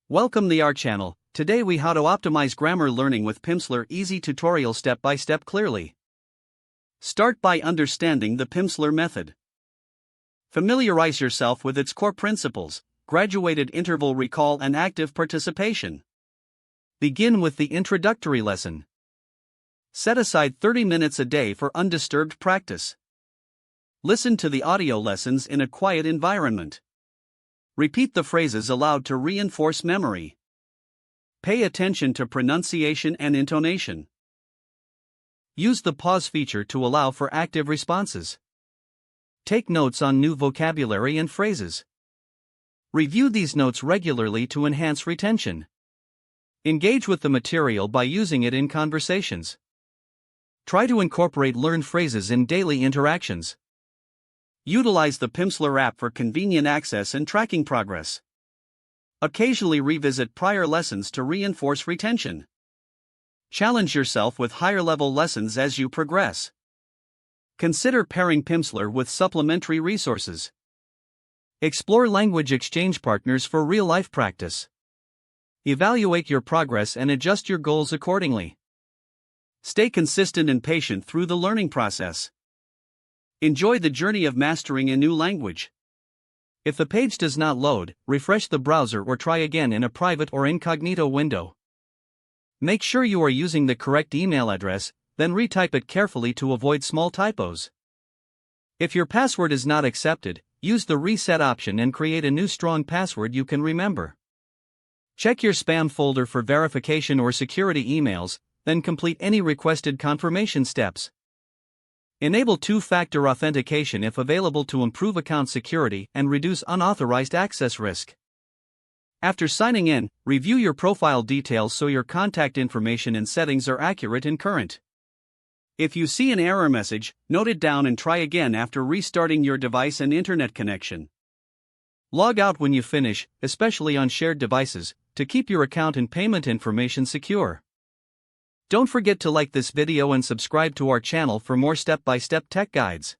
Welcome to our channel. Today we how to optimize grammar learning with Pimsleur easy tutorial step by step clearly. Start by understanding the Pimsleur method. Familiarize yourself with its core principles, graduated interval recall and active participation. Begin with the introductory lesson. Set aside 30 minutes a day for undisturbed practice. Listen to the audio lessons in a quiet environment. Repeat the phrases aloud to reinforce memory. Pay attention to pronunciation and intonation. Use the pause feature to allow for active responses. Take notes on new vocabulary and phrases. Review these notes regularly to enhance retention. Engage with the material by using it in conversations. Try to incorporate learned phrases in daily interactions. Utilize the Pimsleur app for convenient access and tracking progress. Occasionally revisit prior lessons to reinforce retention. Challenge yourself with higher-level lessons as you progress. Consider pairing Pimsleur with supplementary resources. Explore language exchange partners for real-life practice. Evaluate your progress and adjust your goals accordingly. Stay consistent and patient through the learning process. Enjoy the journey of mastering a new language. If the page does not load, refresh the browser or try again in a private or incognito window. Make sure you are using the correct email address, then retype it carefully to avoid small typos. If your password is not accepted, use the reset option and create a new strong password you can remember. Check your spam folder for verification or security emails, then complete any requested confirmation steps. Enable two-factor authentication if available to improve account security and reduce unauthorized access risk. After signing in, review your profile details so your contact information and settings are accurate and current. If you see an error message, note it down and try again after restarting your device and internet connection. Log out when you finish, especially on shared devices, to keep your account and payment information secure. Don't forget to like this video and subscribe to our channel for more step-by-step tech guides.